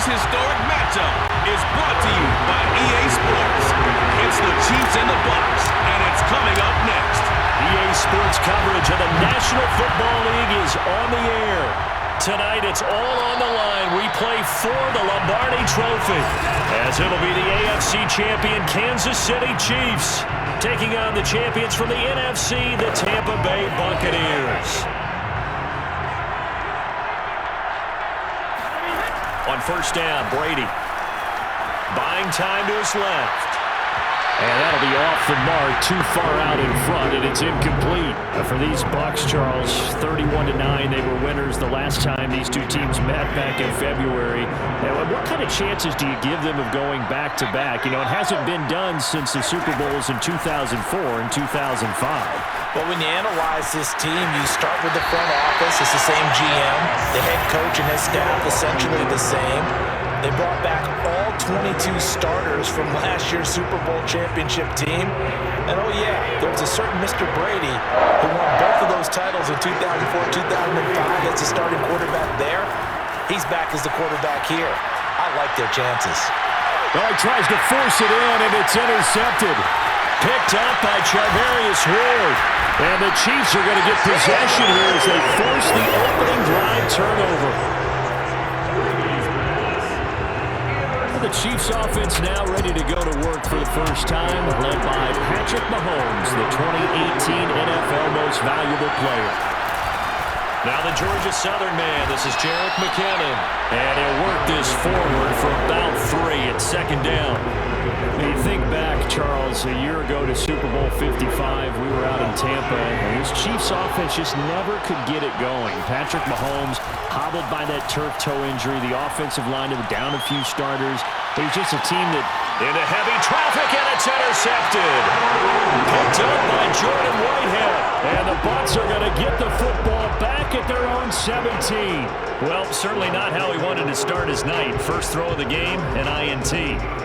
This historic matchup is brought to you by EA Sports. It's the Chiefs and the Bucs, and it's coming up next. EA Sports coverage of the National Football League is on the air. Tonight, it's all on the line. We play for the Lombardi Trophy, as it'll be the AFC champion Kansas City Chiefs taking on the champions from the NFC, the Tampa Bay Buccaneers. On first down, Brady buying time to his left. And that'll be off the mark, too far out in front, and it's incomplete. For these Bucs, Charles, 31-9, they were winners the last time these two teams met back in February. Now, what kind of chances do you give them of going back-to-back? You know, it hasn't been done since the Super Bowls in 2004 and 2005. Well, when you analyze this team, you start with the front office. It's the same GM. The head coach and his staff essentially the same. They brought back all 22 starters from last year's Super Bowl championship team. And, oh, yeah, there was a certain Mr. Brady who won both of those titles in 2004, 2005 as the starting quarterback there. He's back as the quarterback here. I like their chances. Well, he tries to force it in, and it's intercepted. Picked up by Charvarius Ward. And the Chiefs are going to get possession here as they force the opening drive turnover. The Chiefs offense now ready to go to work for the first time, led by Patrick Mahomes, the 2018 NFL Most Valuable Player. Now the Georgia Southern man, this is Jerick McKinnon. And he'll work this forward for about 3 at second down. When you think back, Charles, a year ago to Super Bowl 55, we were out in Tampa, and this Chiefs offense just never could get it going. Patrick Mahomes hobbled by that turf toe injury. The offensive line were down a few starters. It was just a team that into heavy traffic, and it's intercepted. Picked up by Jordan Whitehead. And the Bucs are going to get the football back at their own 17. Well, certainly not how he wanted to start his night. First throw of the game, an INT.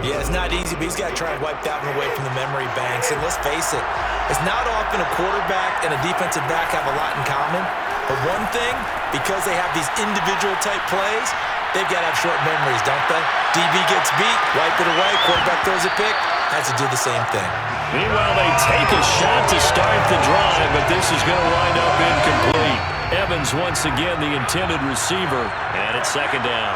Yeah, it's not easy, but he's got to try and wipe that one away from the memory banks. And let's face it, it's not often a quarterback and a defensive back have a lot in common. But one thing, because they have these individual type plays, they've got to have short memories, don't they? DB gets beat, wipe it away, quarterback throws a pick, has to do the same thing. Meanwhile, they take a shot to start the drive, but this is going to wind up incomplete. Evans once again the intended receiver, and it's second down.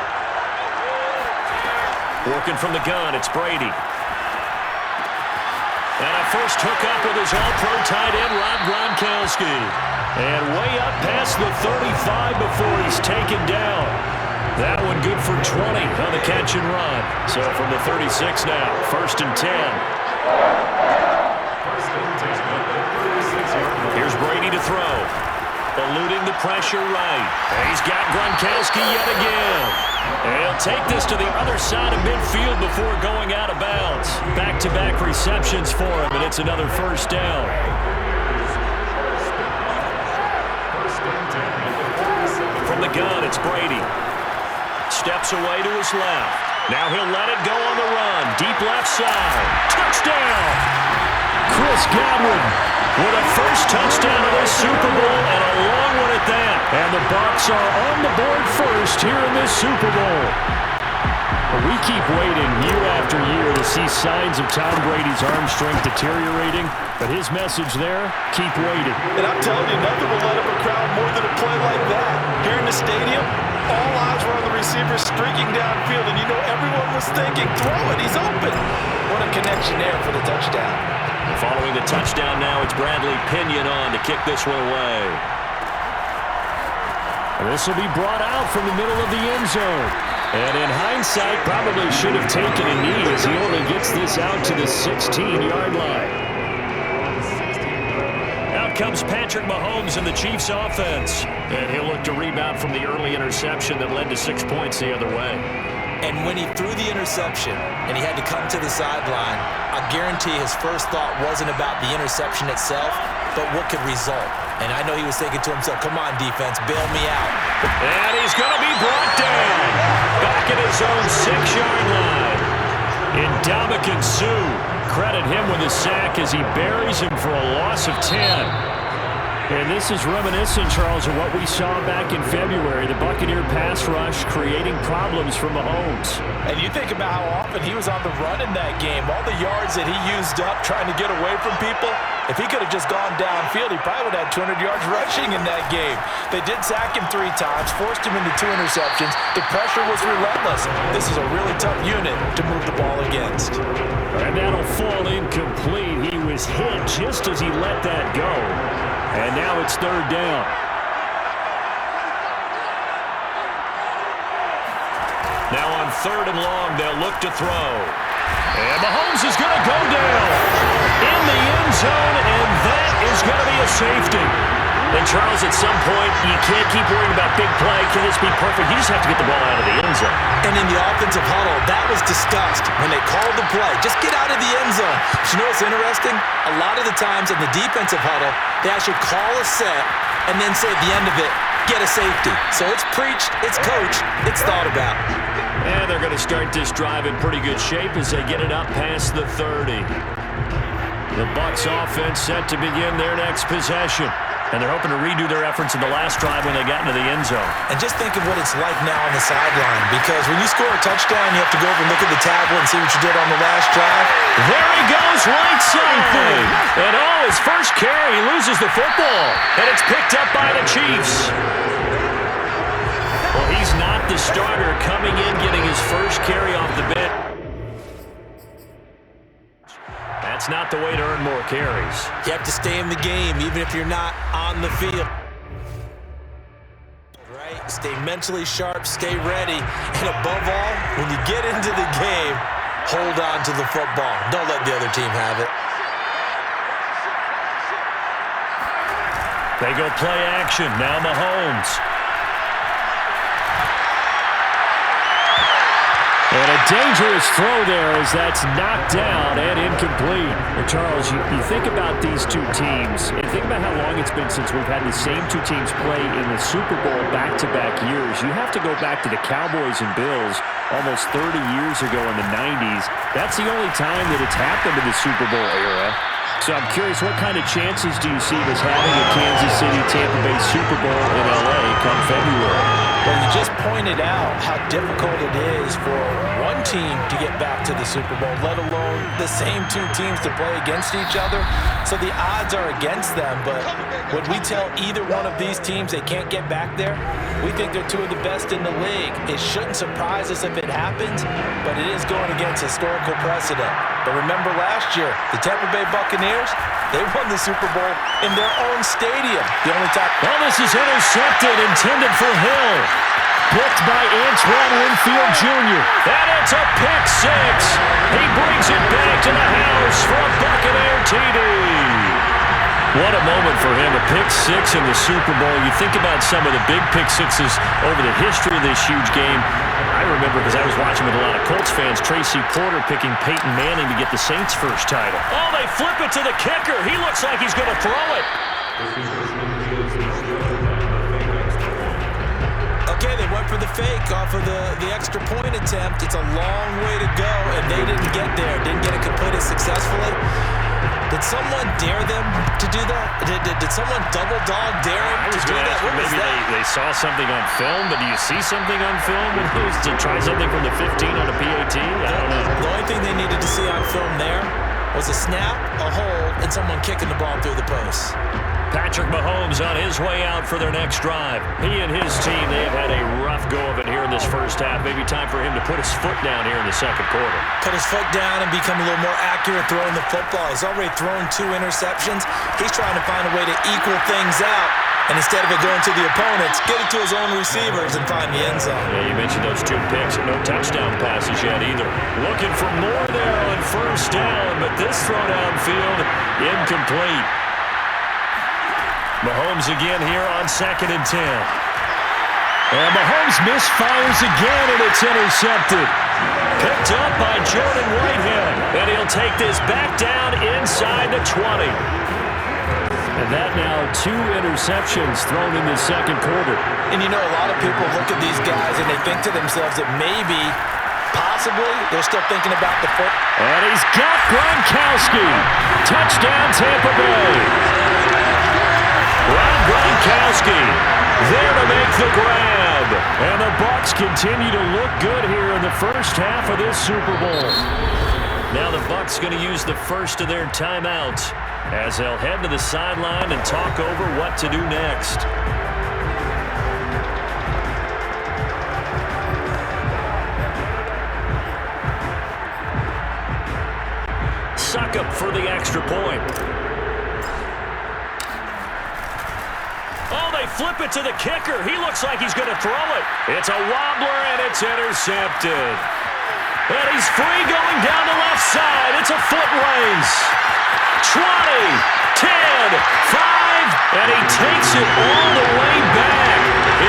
Working from the gun, it's Brady. And a first hookup with his all-pro tight end, Rob Gronkowski. And way up past the 35 before he's taken down. That one good for 20 on the catch and run. So from the 36 now, first and 10. Here's Brady to throw. Eluding the pressure right. And he's got Gronkowski yet again. And he'll take this to the other side of midfield before going out of bounds. Back-to-back receptions for him, and it's another first down. From the gun, it's Brady. Steps away to his left. Now he'll let it go on the run. Deep left side. Touchdown! Chris Godwin with a first touchdown of this Super Bowl, and a long one at that. And the Bucs are on the board first here in this Super Bowl. We keep waiting year after year to see signs of Tom Brady's arm strength deteriorating, but his message there, keep waiting. And I'm telling you, nothing will let up a crowd more than a play like that. Here in the stadium, all eyes were on the receiver streaking downfield, and you know everyone was thinking, throw it, he's open. What a connection there for the touchdown. Following the touchdown now, it's Bradley Pinion on to kick this one away. This will be brought out from the middle of the end zone. And in hindsight, probably should have taken a knee as he only gets this out to the 16-yard line. Out comes Patrick Mahomes in the Chiefs offense. And he'll look to rebound from the early interception that led to 6 points the other way. And when he threw the interception and he had to come to the sideline, I guarantee his first thought wasn't about the interception itself, but what could result. And I know he was thinking to himself, come on, defense, bail me out. And he's going to be brought down. Back at his own 6-yard line. Ndamukong Suh, credit him with a sack as he buries him for a loss of 10. And this is reminiscent, Charles, of what we saw back in February. The Buccaneer pass rush creating problems for Mahomes. And you think about how often he was on the run in that game. All the yards that he used up trying to get away from people. If he could have just gone downfield, he probably would have had 200 yards rushing in that game. They did sack him 3 times, forced him into 2 interceptions. The pressure was relentless. This is a really tough unit to move the ball against. And that'll fall incomplete. He was hit just as he let that go. And now it's 3rd down. Now on 3rd and long, they'll look to throw. And Mahomes is going to go down in the end zone, and that is going to be a safety. And, Charles, at some point, you can't keep worrying about big play. Can this be perfect? You just have to get the ball out of the end zone. And in the offensive huddle, that was discussed when they called the play. Just get out of the end zone. But you know what's interesting? A lot of the times in the defensive huddle, they actually call a set and then say at the end of it, get a safety. So it's preached, it's coached, it's thought about. And they're going to start this drive in pretty good shape as they get it up past the 30. The Bucs offense set to begin their next possession. And they're hoping to redo their efforts in the last drive when they got into the end zone. And just think of what it's like now on the sideline, because when you score a touchdown, you have to go over and look at the tablet and see what you did on the last drive. There he goes, right side. And his first carry, he loses the football. And it's picked up by the Chiefs. Well, he's not the starter coming in, getting his first carry off the bench. That's not the way to earn more carries. You have to stay in the game, even if you're not on the field. Right? Stay mentally sharp, stay ready, and above all, when you get into the game, hold on to the football. Don't let the other team have it. They go play action. Now Mahomes. And a dangerous throw there as that's knocked down and incomplete. Well, Charles, you think about these two teams, and think about how long it's been since we've had the same two teams play in the Super Bowl back-to-back years. You have to go back to the Cowboys and Bills almost 30 years ago in the 90s. That's the only time that it's happened in the Super Bowl era. So I'm curious, what kind of chances do you see this having a Kansas City, Tampa Bay Super Bowl in L.A. come February? Well, you just pointed out how difficult it is for one team to get back to the Super Bowl, let alone the same two teams to play against each other. So the odds are against them, but would we tell either one of these teams they can't get back there? We think they're two of the best in the league. It shouldn't surprise us if it happens, but it is going against historical precedent. But remember last year, the Tampa Bay Buccaneers, they won the Super Bowl in their own stadium. The only time. Well, this is intercepted, intended for Hill. Picked by Antoine Winfield Jr. And it's a pick six. He brings it back to the house for a Buccaneer TD. What a moment for him, a pick six in the Super Bowl. You think about some of the big pick sixes over the history of this huge game. I remember, because I was watching with a lot of Colts fans, Tracy Porter picking Peyton Manning to get the Saints' first title. Oh, they flip it to the kicker. He looks like he's going to throw it. Okay, they went for the fake off of the extra point attempt. It's a long way to go, and they didn't get there. Didn't get it completed successfully. Did someone dare them to do that? Did someone double dog dare him to do that? What was maybe that? They saw something on film, but do you see something on film to try something from the 15 on a PAT? I don't know. The only thing they needed to see on film there was a snap, a hold, and someone kicking the ball through the post. Patrick Mahomes on his way out for their next drive. He and his team, they have had a rough go of it here in this first half. Maybe time for him to put his foot down here in the second quarter. Put his foot down and become a little more accurate throwing the football. He's already thrown 2 interceptions. He's trying to find a way to equal things out. And instead of it going to the opponents, get it to his own receivers and find the end zone. Yeah, you mentioned those 2 picks. No touchdown passes yet either. Looking for more there on first down, but this throw downfield incomplete. Mahomes again here on 2nd and 10. And Mahomes misfires again, and it's intercepted. Picked up by Jordan Whitehead. And he'll take this back down inside the 20. And that now 2 interceptions thrown in the second quarter. And you know, a lot of people look at these guys and they think to themselves that maybe, possibly, they're still thinking about the foot. And he's got Gronkowski. Touchdown, Tampa Bay. Right Gronkowski there to make the grab. And the Bucs continue to look good here in the first half of this Super Bowl. Now the Bucs going to use the first of their timeouts as they'll head to the sideline and talk over what to do next. Suck up for the extra point. Oh, they flip it to the kicker. He looks like he's going to throw it. It's a wobbler, and it's intercepted. And he's free going down the left side. It's a foot race. 20, 10, 5, and he takes it all the way back.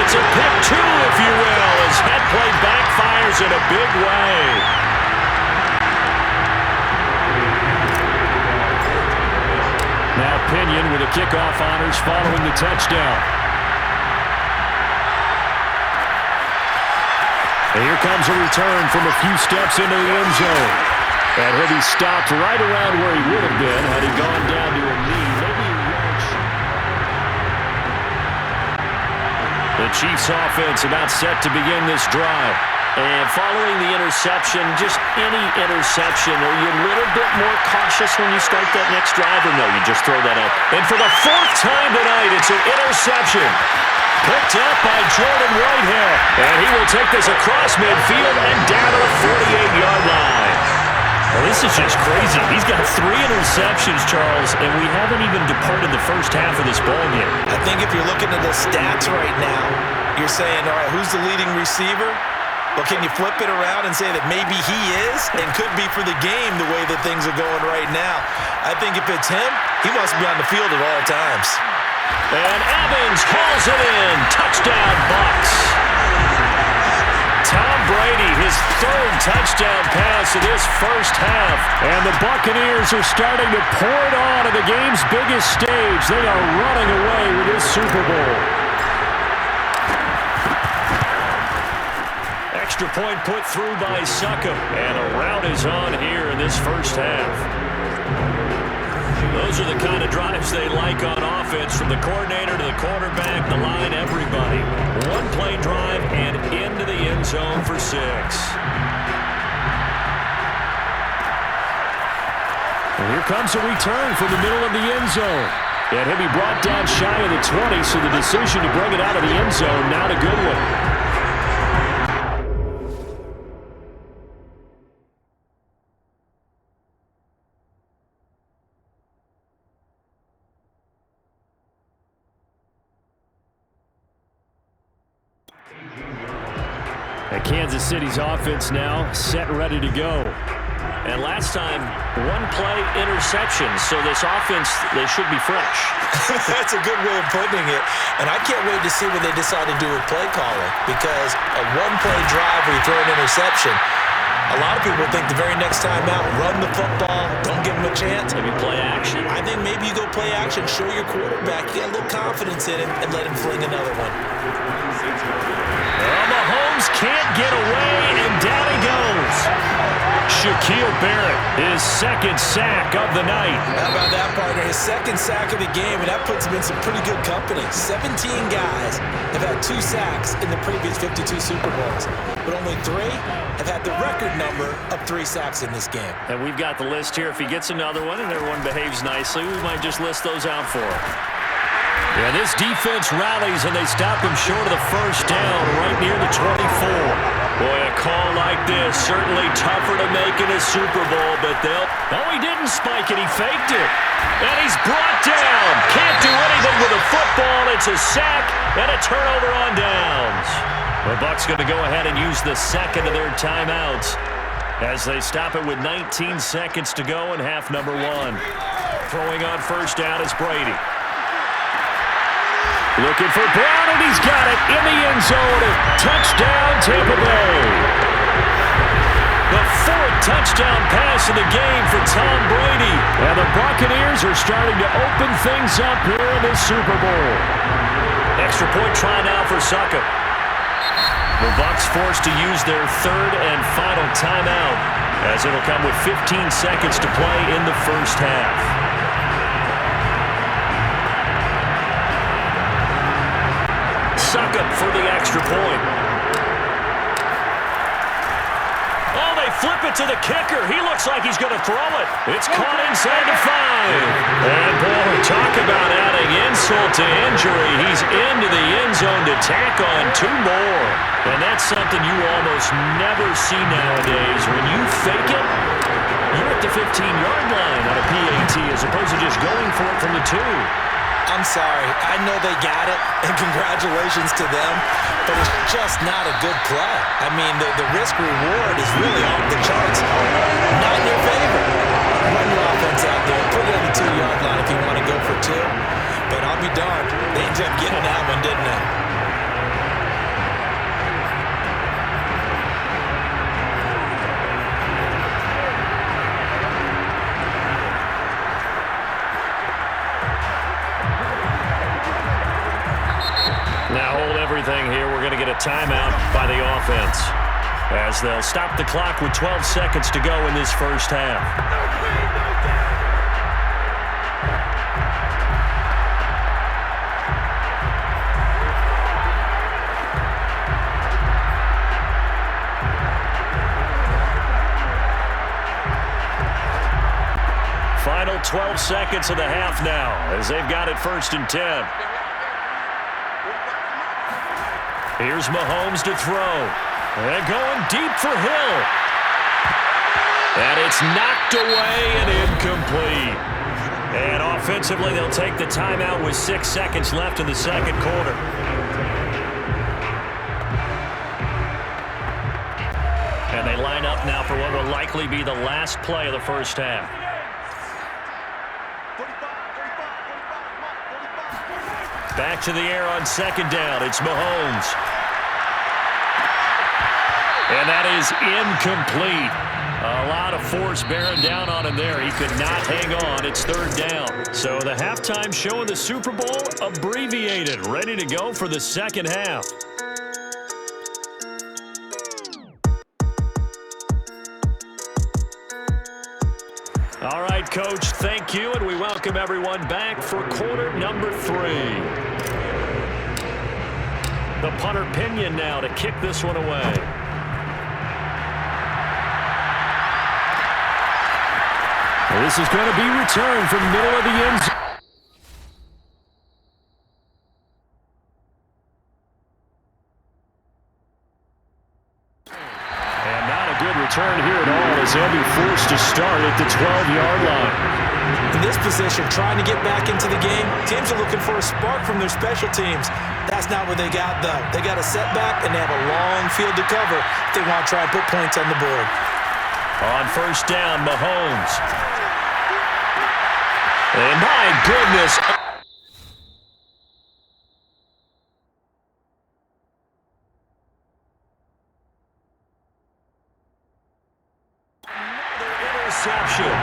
It's a pick two, if you will, as head play backfires in a big way. Now Pinion with the kickoff honors following the touchdown. And here comes a return from a few steps into the end zone. And he'll be stopped right around where he would have been had he gone down to a knee. Maybe a yard. The Chiefs offense about set to begin this drive. And following the interception, just any interception, are you a little bit more cautious when you start that next drive, or no, you just throw that up? And for the fourth time tonight, it's an interception. Picked up by Jordan Whitehead. And he will take this across midfield and down to the 48-yard line. Well, this is just crazy. He's got 3 interceptions, Charles, and we haven't even departed the first half of this ball game. I think if you're looking at the stats right now, you're saying, all right, who's the leading receiver? Well, can you flip it around and say that maybe he is and could be for the game the way that things are going right now? I think if it's him, he must be on the field at all times. And Evans hauls it in. Touchdown, Bucs. Tom Brady, his 3rd touchdown pass of this first half. And the Buccaneers are starting to pour it on at the game's biggest stage. They are running away with this Super Bowl. Extra point put through by Suckup. And a rout is on here in this first half. Those are the kind of drives they like on offense, from the coordinator to the quarterback, the line, everybody. 1-play drive and into the end zone for 6. And here comes a return from the middle of the end zone. And he'll be brought down shy of the 20, so the decision to bring it out of the end zone, not a good one. Kansas City's offense now set and ready to go. And last time, 1-play interception. So this offense, they should be fresh. That's a good way of putting it. And I can't wait to see what they decide to do with play calling, because a 1-play drive where you throw an interception, a lot of people think the very next time out, run the football, don't give them a chance. Maybe play action. I think maybe you go play action, show your quarterback you got a little confidence in him, and let him fling another one. Well, Mahomes can't get away, and down he goes. Shaquille Barrett, his 2nd sack of the night. How about that, partner? His 2nd sack of the game, and that puts him in some pretty good company. 17 guys have had 2 sacks in the previous 52 Super Bowls, but only 3 have had the record number of 3 sacks in this game. And we've got the list here. If he gets another one and everyone behaves nicely, we might just list those out for him. Yeah, this defense rallies, and they stop him short of the first down right near the 24. Boy, a call like this, certainly tougher to make in a Super Bowl, but they'll... Oh, he didn't spike it. He faked it. And he's brought down. Can't do anything with a football. It's a sack and a turnover on downs. The Bucs going to go ahead and use the 2nd of their timeouts as they stop it with 19 seconds to go in half number 1. Throwing on first down is Brady. Looking for Brown, and he's got it in the end zone. Touchdown, Tampa Bay. The 4th touchdown pass of the game for Tom Brady. And the Buccaneers are starting to open things up here in this Super Bowl. Extra point try now for Suckup. The Bucs forced to use their 3rd and final timeout, as it'll come with 15 seconds to play in the first half. him for the extra point. Oh, they flip it to the kicker. He looks like he's going to throw it. It's caught inside the 5. And, boy, talk about adding insult to injury. He's into the end zone to tack on 2 more. And that's something you almost never see nowadays. When you fake it, you're at the 15-yard line on a PAT as opposed to just going for it from the 2. I'm sorry. I know they got it, and congratulations to them, but it's just not a good play. I mean, the risk-reward is really off the charts. Not in your favor. Run your offense out there. Put it on the 2-yard line if you want to go for 2. But I'll be darned. They ended up getting that one, didn't they? Now hold everything here. We're going to get a timeout by the offense as they'll stop the clock with 12 seconds to go in this first half. Final 12 seconds of the half now as they've got it 1st and 10. Here's Mahomes to throw. And going deep for Hill. And it's knocked away and incomplete. And offensively, they'll take the timeout with 6 seconds left in the second quarter. And they line up now for what will likely be the last play of the first half. Back to the air on 2nd down. It's Mahomes. And that is incomplete. A lot of force bearing down on him there. He could not hang on. It's 3rd down. So the halftime show in the Super Bowl abbreviated. Ready to go for the second half. All right, Coach, thank you, and we welcome everyone back for quarter number 3. The punter Pinion now to kick this one away. This is going to be returned from the middle of the end zone. And not a good return here at all as they'll be forced to start at the 12-yard line. In this position, trying to get back into the game, teams are looking for a spark from their special teams. That's not what they got, though. They got a setback, and they have a long field to cover if they want to try and put points on the board. On 1st down, Mahomes. And my goodness. Another interception.